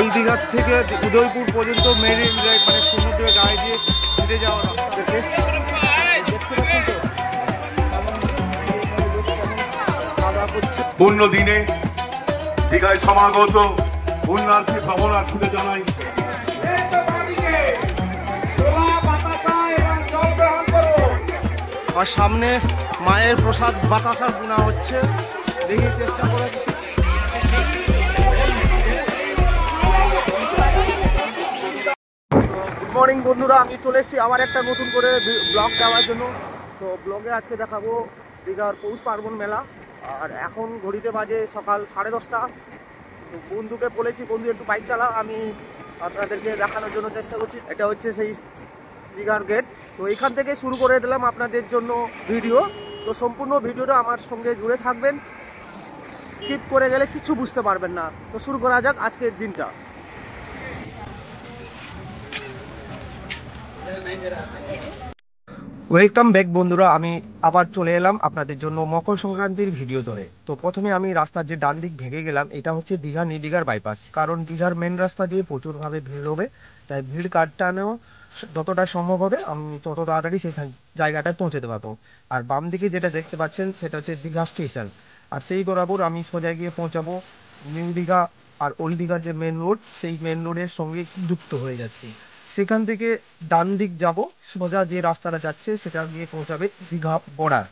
Old দীঘার থেকে উদয়পুর পর্যন্ত মেরিন ড্রাইভ মানে সমুদ্রের গায়ে দিয়ে ঘুরে যাওয়ার রাস্তা দেখতে পাচ্ছেন তো। খাওয়া করছে পূর্ণ দিনে দীঘায় সমাগত পুণ্যার্থী ভ্রমণার্থীদের জানাই আর সামনে মায়ের প্রসাদ বাতাসা বোনা হচ্ছে, দেখি চেষ্টা করে। গুড মর্নিং বন্ধুরা, আমি চলে এসেছি আবার একটা নতুন করে ব্লগ দেওয়ার জন্য। তো ব্লগে আজকে দেখাবো দীঘার পৌষ পার্বণ মেলা। আর এখন ঘড়িতে বাজে সকাল 10:30। তো বন্ধুকে বলেছি, বন্ধু একটু বাইক চালা, আমি আপনাদেরকে দেখানোর জন্য চেষ্টা করছি। এটা হচ্ছে সেই দীঘার গেট। তো এখান থেকে শুরু করে দিলাম আপনাদের জন্য ভিডিও। তো সম্পূর্ণ ভিডিওটা আমার সঙ্গে জুড়ে থাকবেন, স্কিপ করে গেলে কিছু বুঝতে পারবেন না। তো শুরু করা যাক আজকের দিনটা। ওয়েলকাম ব্যাক বন্ধুরা, আমি আবার চলে এলাম আপনাদের জন্য মকর সংক্রান্তির ভিডিও ধরে। তো প্রথমে আমি রাস্তার যে ডান দিক ভেঙে গেলাম, এটা হচ্ছে দীঘা নিউ দীঘার বাইপাস। কারণ দীঘার মেন রাস্তা দিয়ে প্রচুরভাবে ভিড় হবে, তাই ভিড় কাটানো যতটা সম্ভব হবে আমি তত তাড়াতাড়ি সেই জায়গাটায় পৌঁছতে পারবো। আর বাম দিকে যেটা দেখতে পাচ্ছেন সেটা হচ্ছে দীঘা স্টেশন। আর সেই বরাবর আমি সোজা গিয়ে পৌঁছাবো নিউ দীঘা আর ওল্ড দীঘার যে মেন রোড, সেই মেন রোডের সঙ্গে যুক্ত হয়ে যাচ্ছি। সেখান থেকে ডান দিক যাব, সোজা যে রাস্তাটা যাচ্ছে সেটা গিয়ে পৌঁছাবে দীঘা বর্ডার।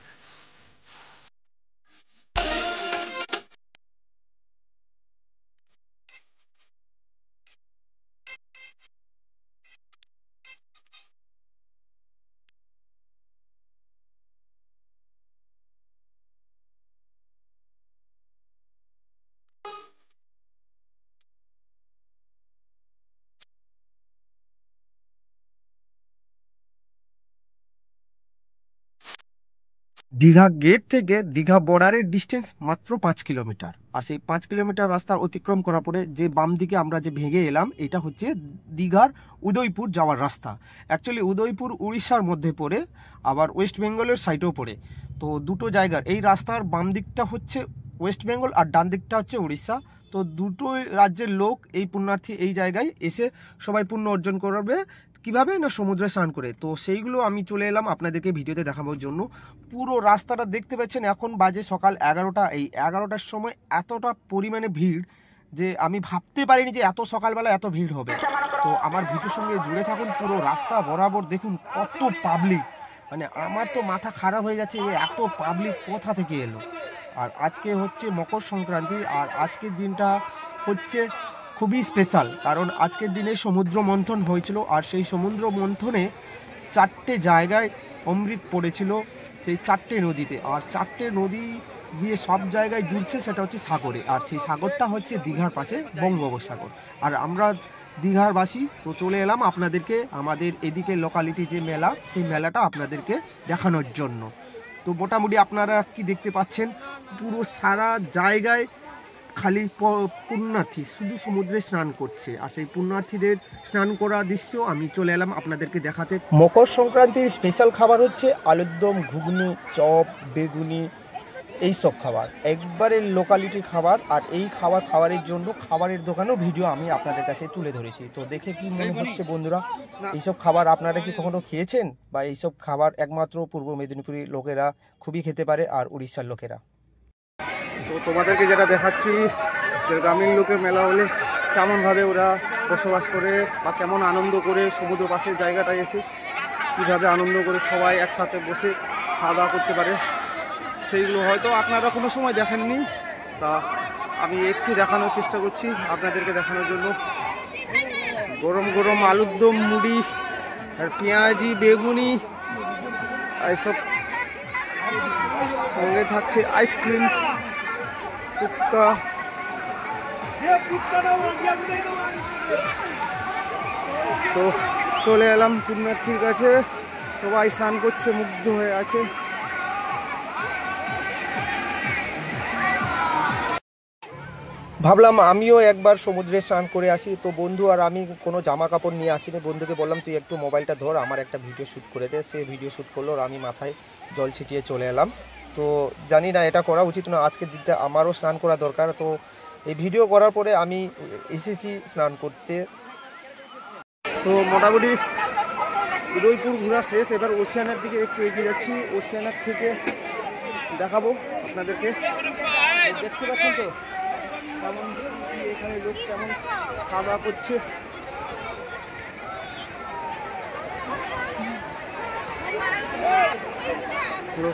দীঘা গেট থেকে দীঘা বর্ডারের ডিস্টেন্স মাত্র 5 কিলোমিটার। আর সেই 5 কিলোমিটার রাস্তা অতিক্রম করার পরে যে বাম দিকে আমরা যে ভেঙে এলাম, এটা হচ্ছে দীঘার উদয়পুর যাওয়ার রাস্তা। অ্যাকচুয়ালি উদয়পুর উড়িষ্যার মধ্যে পড়ে, আবার ওয়েস্ট বেঙ্গলের সাইডেও পড়ে। তো দুটো জায়গার এই রাস্তার বাম দিকটা হচ্ছে ওয়েস্ট বেঙ্গল আর ডান দিকটা হচ্ছে উড়িষ্যা। তো দুটো রাজ্যের লোক এই পুণ্যার্থী এই জায়গায় এসে সবাই পুণ্য অর্জন করবে। কিভাবে না, সমুদ্রে স্নান করে। তো সেইগুলো আমি চলে এলাম আপনাদেরকে ভিডিওতে দেখানোর জন্য। পুরো রাস্তাটা দেখতে পাচ্ছেন, এখন বাজে সকাল 11টা। এই 11টার সময় এতটা পরিমাণে ভিড় যে আমি ভাবতে পারিনি যে এত সকালবেলা এত ভিড় হবে। তো আমার ভিডিওর সঙ্গে জুড়ে থাকুন। পুরো রাস্তা বরাবর দেখুন কত পাবলিক, মানে আমার তো মাথা খারাপ হয়ে যাচ্ছে যে এত পাবলিক কোথা থেকে এলো। আর আজকে হচ্ছে মকর সংক্রান্তি, আর আজকের দিনটা হচ্ছে খুবই স্পেশাল। কারণ আজকের দিনে সমুদ্র মন্থন হয়েছিল, আর সেই সমুদ্র মন্থনে 4টে জায়গায় অমৃত পড়েছিল, সেই 4টে নদীতে। আর 4টে নদী গিয়ে সব জায়গায় জুড়ছে, সেটা হচ্ছে সাগরে। আর সেই সাগরটা হচ্ছে দীঘার পাশে বঙ্গোপসাগর। আর আমরা দীঘার বাসী, তো চলে এলাম আপনাদেরকে আমাদের এদিকে লোকালিটি যে মেলা, সেই মেলাটা আপনাদেরকে দেখানোর জন্য। তো মোটামুটি আপনারা কি দেখতে পাচ্ছেন, পুরো সারা জায়গায় খালি পুণ্যার্থী শুধু সমুদ্রে স্নান করছে। আর সেই পুণ্যার্থীদের স্নান করার দৃশ্য আমি চলে এলাম আপনাদেরকে দেখাতে। মকর সংক্রান্তির স্পেশাল খাবার হচ্ছে আলুর দম, ঘুগনি, চপ, বেগুনি, এইসব খাবার একবারে লোকালিটি খাবার। আর এই খাবারের জন্য খাবারের দোকানেও ভিডিও আমি আপনাদের কাছে তুলে ধরেছি। তো দেখে কি মনে হচ্ছে বন্ধুরা, এইসব খাবার আপনারা কি কখনো খেয়েছেন? বা এইসব খাবার একমাত্র পূর্ব মেদিনীপুরের লোকেরা খুবই খেতে পারে, আর উড়িষ্যার লোকেরা। তো তোমাদেরকে যেটা দেখাচ্ছি যে গ্রামীণ লোকের মেলা হলে কেমনভাবে ওরা বসবাস করে বা কেমন আনন্দ করে সমুদ্র পাশের জায়গাটায় এসে কীভাবে আনন্দ করে সবাই একসাথে বসে খাওয়া দাওয়া করতে পারে, সেইগুলো হয়তো আপনারা কোনো সময় দেখেননি। তা আমি একটু দেখানোর চেষ্টা করছি আপনাদেরকে দেখানোর জন্য। গরম গরম আলুর দম, মুড়ি, আর পেঁয়াজি, বেগুনি, এইসব সঙ্গে থাকছে আইসক্রিম, ফুচকা। তো চলে এলাম পুণ্যার্থীর কাছে, সবাই স্নান করছে, মুগ্ধ হয়ে আছে। ভাবলাম আমিও একবার সমুদ্রে স্নান করে আসি। তো বন্ধু আর আমি কোনো জামা কাপড় নিয়ে আসিনি। বন্ধুকে বললাম তুই একটু মোবাইলটা ধর, আমার একটা ভিডিও শ্যুট করে দে। সে ভিডিও শ্যুট করলো, আর আমি মাথায় জল ছিটিয়ে চলে এলাম। তো জানি না এটা করা উচিত না, আজকের দিনটা আমারও স্নান করা দরকার। তো এই ভিডিও করার পরে আমি এসেছি স্নান করতে। তো মোটামুটি উদয়পুর ঘোরা শেষ, এবার ওশিয়ানের দিকে একটু এগিয়ে যাচ্ছি। ওশিয়ানের থেকে দেখাবো আপনাদেরকে। দেখতে পাচ্ছেন তো কেমন এখানে লোক কেমন খাওয়া দাওয়া করছে। পুরো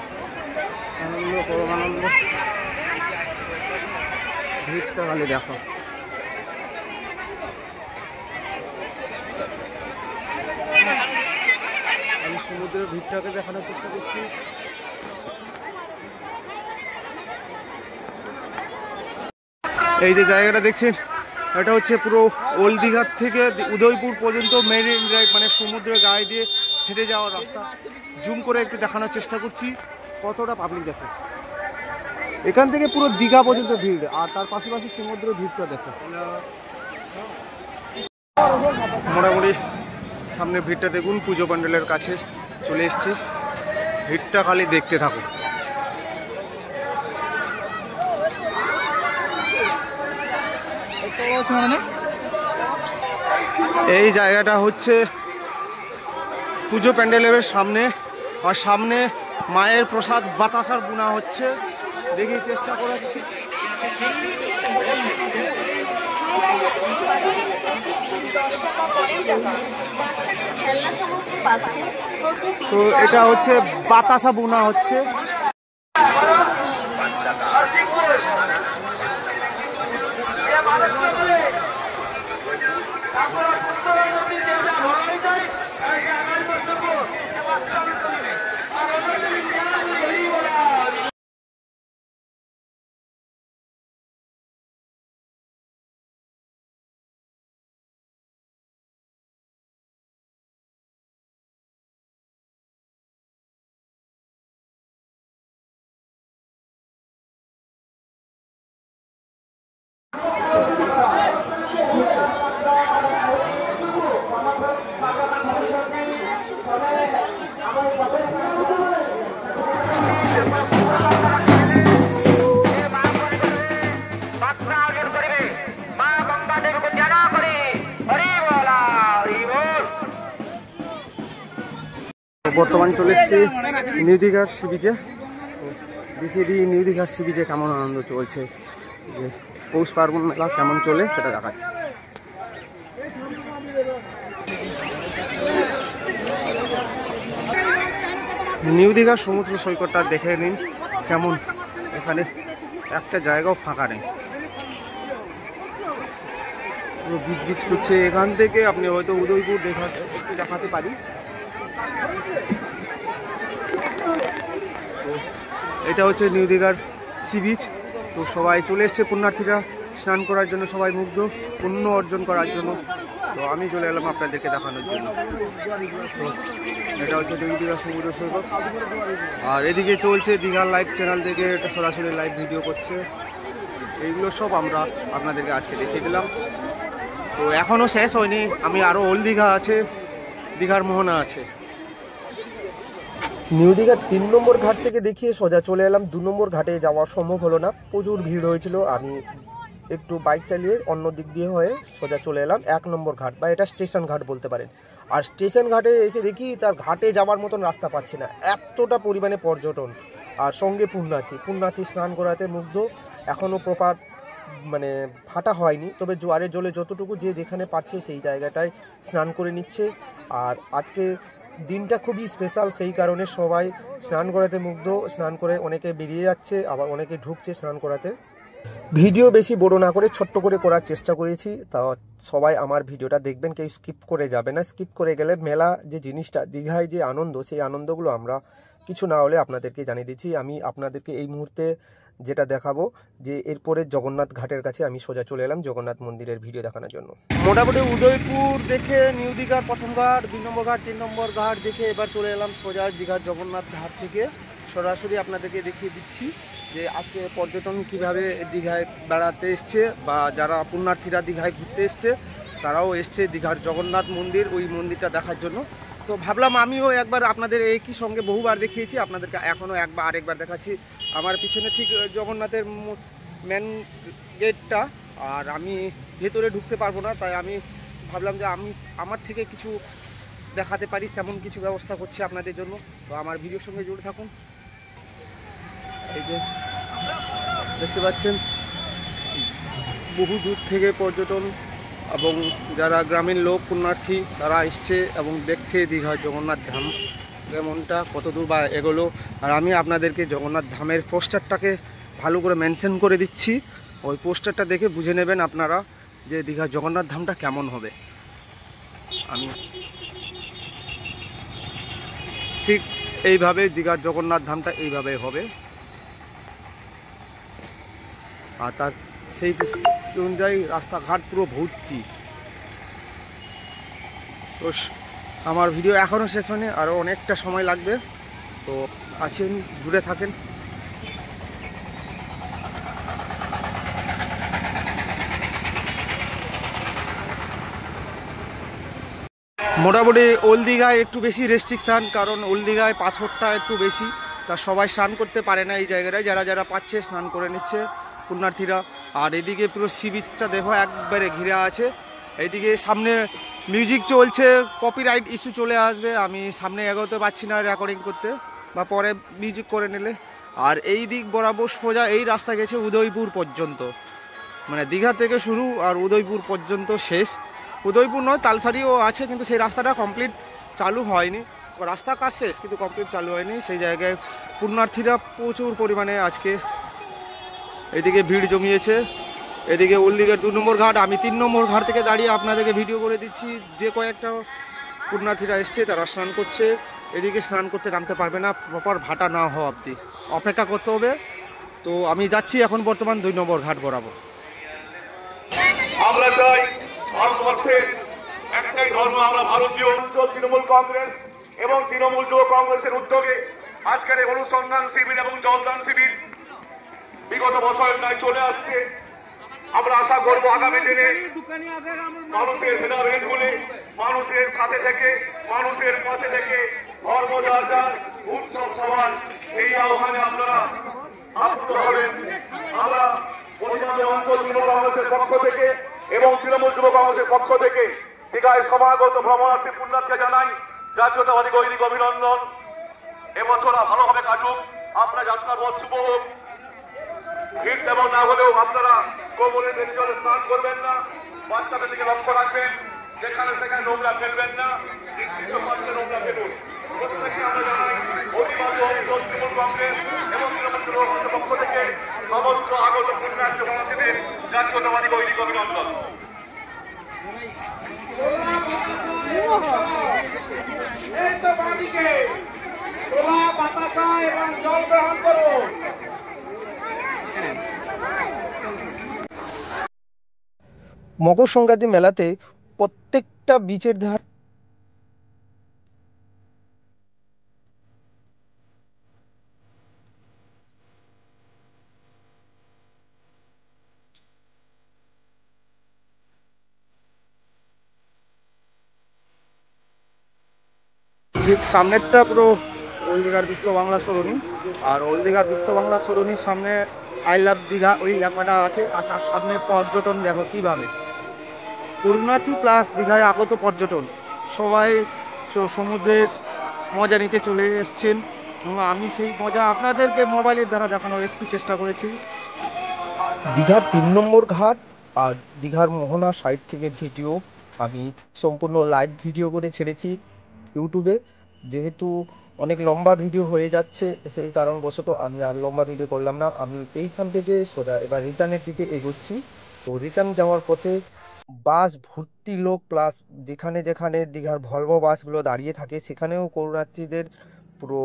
আনন্দ, পরম আনন্দ। ভিড়টা খালি দেখো। আমি সমুদ্রের ভিড়টাকে দেখানোর চেষ্টা করছি। এই যে জায়গাটা দেখছেন, এটা হচ্ছে পুরো ওল্ড দীঘার থেকে উদয়পুর পর্যন্ত মেরিন ড্রাইভ, মানে সমুদ্রের গায়ে দিয়ে হেঁটে যাওয়ার রাস্তা। জুম করে একটু দেখানোর চেষ্টা করছি কতটা পাবলিক দেখো। এখান থেকে পুরো দীঘা পর্যন্ত ভিড়, আর তার পাশাপাশি সমুদ্রের ভিড়টা দেখো। মোটামুটি সামনে ভিড়টা দেখুন, পুজো প্যান্ডেলের কাছে চলে এসেছি। ভিড়টা খালি দেখতে থাকো। এই জায়গাটা হচ্ছে পুজো প্যান্ডেলের সামনে, আর সামনে মায়ের প্রসাদ বাতাসার বোনা হচ্ছে। দেখি চেষ্টা করাচ্ছি। তো এটা হচ্ছে বাতাসা বোনা হচ্ছে। বর্তমান চলে এসেছি নিউ দীঘার সি বিচে। দেখিয়ে দিই নিউ দীঘার সি বিচে কেমন আনন্দ চলছে, যে পৌষ পার্বণ মেলা কেমন চলে সেটা দেখাচ্ছি। নিউ দীঘার সমুদ্র সৈকতটা দেখে নিন কেমন, এখানে একটা জায়গাও ফাঁকা নেই, পুরো বিচ বিচ করছে। এখান থেকে আপনি হয়তো উদয়পুর একটু দেখাতে পারি। এটা হচ্ছে নিউ দীঘার সি বিচ। তো সবাই চলে এসছে পুণ্যার্থীরা স্নান করার জন্য, সবাই মুগ্ধ পুণ্য অর্জন করার জন্য। তো আমি চলে এলাম আপনাদেরকে দেখানোর জন্য। তো এটা হচ্ছে নিউ দীঘা সমুদ্র সৈকত, আর এদিকে চলছে দীঘার লাইভ চ্যানেল থেকে এটা সরাসরি লাইভ ভিডিও করছে। এইগুলো সব আমরা আপনাদেরকে আজকে দেখিয়ে দিলাম। তো এখনও শেষ হয়নি, আমি আরও ওল্ড দীঘা আছে, দীঘার মোহনা আছে। নিউ দীঘার 3 নম্বর ঘাট থেকে দেখিয়ে সোজা চলে এলাম 2 নম্বর ঘাটে। যাওয়া সম্ভব হলো না, প্রচুর ভিড় হয়েছিল। আমি একটু বাইক চালিয়ে অন্য দিক দিয়ে হয়ে সোজা চলে এলাম 1 নম্বর ঘাট, বা এটা স্টেশন ঘাট বলতে পারেন। আর স্টেশন ঘাটে এসে দেখি তার ঘাটে যাওয়ার মতন রাস্তা পাচ্ছি না, এতটা পরিমাণে পর্যটন আর সঙ্গে পুণ্যার্থী স্নান করাতে মুগ্ধ। এখনও প্রপার মানে ফাটা হয়নি, তবে জোয়ারের জলে যতটুকু যে যেখানে পাচ্ছে সেই জায়গাটায় স্নান করে নিচ্ছে। আর আজকে দিনটা খুবই স্পেশাল, সেই কারণে সবাই স্নান করাতে মুগ্ধ। স্নান করে অনেকে বেরিয়ে যাচ্ছে, আবার অনেকে ঢুকছে স্নান করাতে। ভিডিও বেশি বড় না করে ছোট্ট করে করার চেষ্টা করেছি, তা সবাই আমার ভিডিওটা দেখবেন, কেউ স্কিপ করে যাবে না। স্কিপ করে গেলে মেলা যে জিনিসটা, দীঘায় যে আনন্দ, সেই আনন্দগুলো আমরা কিছু না হলে আপনাদেরকে জানিয়ে দিচ্ছি। আমি আপনাদেরকে এই মুহূর্তে যেটা দেখাবো, যে এরপরে জগন্নাথ ঘাটের কাছে আমি সোজা চলে এলাম জগন্নাথ মন্দিরের ভিডিও দেখানোর জন্য। মোটামুটি উদয়পুর দেখে নিউ দীঘার 1ম ঘাট, 2 নম্বর ঘাট, 3 নম্বর ঘাট দেখে এবার চলে এলাম সোজা দীঘার জগন্নাথ ঘাট থেকে। সরাসরি আপনাদেরকে দেখিয়ে দিচ্ছি যে আজকে পর্যটন কিভাবে দীঘায় বেড়াতে এসছে, বা যারা পুণ্যার্থীরা দীঘায় ঘুরতে এসছে তারাও এসছে দীঘার জগন্নাথ মন্দির, ওই মন্দিরটা দেখার জন্য। তো ভাবলাম আমিও একবার আপনাদের একই সঙ্গে বহুবার দেখিয়েছি, আপনাদেরকে এখনও আরেকবার দেখাচ্ছি। আমার পিছনে ঠিক জগন্নাথের মেন গেটটা, আর আমি ভেতরে ঢুকতে পারবো না, তাই আমি ভাবলাম যে আমি আমার থেকে কিছু দেখাতে পারি তেমন কিছু ব্যবস্থা করছি আপনাদের জন্য। তো আমার ভিডিওর সঙ্গে জুড়ে থাকুন। এই যে দেখতে পাচ্ছেন বহু দূর থেকে পর্যটন এবং যারা গ্রামীণ লোক পুণ্যার্থী তারা এসছে এবং দেখছে দীঘার জগন্নাথ ধাম কেমনটা, কত দূর বা এগোলো। আর আমি আপনাদেরকে জগন্নাথ ধামের পোস্টারটাকে ভালো করে মেনশন করে দিচ্ছি, ওই পোস্টারটা দেখে বুঝে নেবেন আপনারা যে দীঘার জগন্নাথ ধামটা কেমন হবে। আমি ঠিক এইভাবে দীঘার জগন্নাথ ধামটা এইভাবে হবে, আর তার সেই অনুযায়ী রাস্তাঘাট পুরো ভর্তি। তো আমার ভিডিও এখনও শেষ হয়নি, আরও অনেকটা সময় লাগবে, তো আছেন জুড়ে থাকেন। মোটামুটি ওল্ড দীঘায় একটু বেশি রেস্ট্রিকশান, কারণ ওল্ড দীঘায় পাথরটা একটু বেশি, তা সবাই স্নান করতে পারে না এই জায়গাটায়। যারা যারা পাচ্ছে স্নান করে নিচ্ছে পুণ্যার্থীরা। আর এদিকে পুরো সি বিচটা দেখো একবারে ঘিরে আছে। এইদিকে সামনে মিউজিক চলছে, কপিরাইট ইস্যু চলে আসবে, আমি সামনে এগোতে পারছি না রেকর্ডিং করতে, বা পরে মিউজিক করে নিলে। আর এই দিক বরাবর সোজা এই রাস্তা গেছে উদয়পুর পর্যন্ত, মানে দীঘা থেকে শুরু আর উদয়পুর পর্যন্ত শেষ। উদয়পুর নয়, তালসারিও আছে, কিন্তু সেই রাস্তাটা কমপ্লিট চালু হয়নি। রাস্তা কাজ শেষ কিন্তু কমপ্লিট চালু হয়নি। সেই জায়গায় পুণ্যার্থীরা প্রচুর পরিমাণে আজকে এদিকে ভিড় জমিয়েছে। এদিকে ওল্ড দীঘার 2 নম্বর ঘাট, আমি 3 নম্বর ঘাট থেকে দাঁড়িয়ে আপনাদেরকে ভিডিও করে দিচ্ছি। যে কয়েকটা পুণ্যার্থীরা এসছে তারা স্নান করছে, এদিকে স্নান করতে নামতে পারবে না প্রপার ভাটা না হওয়া অবধি, অপেক্ষা করতে হবে। তো আমি যাচ্ছি এখন বর্তমান 2 নম্বর ঘাট বরাবর। আমরা চাই ভারতবর্ষের একটাই ধর্ম, আমরা ভারতীয়। তৃণমূল কংগ্রেস এবং তৃণমূল যুব কংগ্রেসের উদ্যোগে আজকের এই অনুসন্ধান শিবির এবং জলদান শিবির বিগত বছরের ন্যায় চলে আসছে। আমরা আশা করবো আগামী দিনে মানুষের ভেদাভেদ ভুলে মানুষের সাথে থেকে মানুষের পাশে থেকে ধর্ম যার যার উৎসব সবার এই আহ্বানে আপনারা আপ্ত হবেন। আমরা পশ্চিমবঙ্গের অঞ্চল তৃণমূল কংগ্রেসের পক্ষ থেকে এবং তৃণমূল যুব কংগ্রেসের পক্ষ থেকে দীঘায় সমাগত ভ্রমণার্থী পুণ্যার্থীকে জানাই জাতীয়তাবাদী গৈরিক অভিনন্দন। এবছর ভালোভাবে কাটুক, আপনার যাত্রার পথ শুভ হোক। ভিড় তেমন না হলেও আপনারা কোমরের বেশি জলে স্নান করবেন না, বাচ্চাদের দিকে লক্ষ্য রাখবেন, যেখানে সেখানে নোংরা ফেলবেন না, নির্দিষ্ট পাত্রে নোংরা ফেলুন। প্রত্যেককে আমরা জানাই অভিবাদী অঞ্চল তৃণমূল কংগ্রেস এবং তৃণমূল যুব কংগ্রেসের পক্ষ থেকে সমস্ত আগত পুণ্যার্থী জগন্নাথীদের জাতীয়তাবাদী গৈরিক অভিনন্দন। মকর সংক্রান্তি মেলাতে প্রত্যেকটা বিচের ধার ঠিক সামনেরটা পুরো ওল্ড দীঘার বিশ্ব বাংলা সরণি, আর ওল্ড দীঘার বিশ্ব বাংলা সরণির সামনে আই লাভ দীঘা ওই লেখাটা আছে, আর তার সামনে পর্যটন দেখো কীভাবে পুণ্যার্থী প্লাস দীঘায় আগত পর্যটন সবাই সমুদ্রের মজা নিতে চলে এসছেন, এবং আমি সেই মজা আপনাদেরকে মোবাইলের দ্বারা দেখানোর একটু চেষ্টা করেছি। দীঘার 3 নম্বর ঘাট আর দীঘার মোহনা সাইড থেকে ভিডিও আমি সম্পূর্ণ লাইভ ভিডিও করে ছেড়েছি ইউটিউবে। যেহেতু অনেক লম্বা ভিডিও হয়ে যাচ্ছে সেই কারণবশত আমি আর লম্বা ভিডিও করলাম না। আমি এইখান থেকে সোজা এবার রিটার্নের দিকে এগোচ্ছি। তো রিটার্ন যাওয়ার পথে বাস ভর্তি লোক, প্লাস যেখানে যেখানে দীঘার ভলভো বাসগুলো দাঁড়িয়ে থাকে সেখানেও পুণ্যার্থীদের পুরো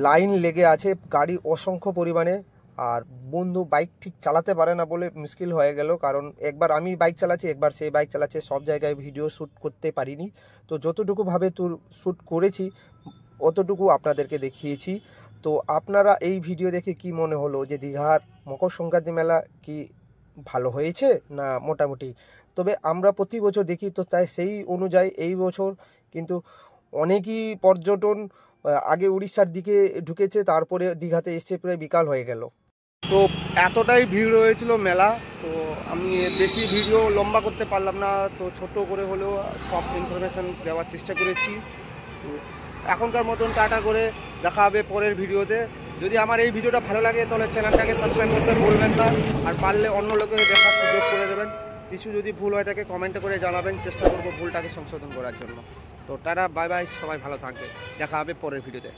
লাইন লেগে আছে, গাড়ি অসংখ্য পরিমাণে। আর বন্ধু বাইক ঠিক চালাতে পারে না বলে মুশকিল হয়ে গেল, কারণ একবার আমি বাইক চালাচ্ছি একবার সেই বাইক চালাচ্ছে, সব জায়গায় ভিডিও শ্যুট করতে পারিনি। তো যতটুকুভাবে শ্যুট করেছি অতটুকু আপনাদেরকে দেখিয়েছি। তো আপনারা এই ভিডিও দেখে কি মনে হলো যে দীঘার মকর সংক্রান্তি মেলা কি ভালো হয়েছে না মোটামুটি? তবে আমরা প্রতি বছর দেখি, তো তাই সেই অনুযায়ী এই বছর কিন্তু অনেকই পর্যটন আগে উড়িষ্যার দিকে ঢুকেছে, তারপরে দীঘাতে এসছে, প্রায় বিকাল হয়ে গেল। তো এতটাই ভিড় হয়েছিল মেলা, তো আমি বেশি ভিডিও লম্বা করতে পারলাম না, তো ছোট করে হলেও সব ইনফরমেশান দেওয়ার চেষ্টা করেছি। তো এখনকার মতন টাটা করে দেখা হবে পরের ভিডিওতে। যদি আমার এই ভিডিওটা ভালো লাগে তাহলে চ্যানেলটাকে সাবস্ক্রাইব করতে ভুলবেন না, আর পারলে অন্য লোকে দেখার সুযোগ করে দেবেন। কিছু যদি ভুল হয় থাকে কমেন্টে করে জানাবেন, চেষ্টা করবো ভুলটাকে সংশোধন করার জন্য। তো টাটা, বাই বাই, সবাই ভালো থাকবে, দেখা হবে পরের ভিডিওতে।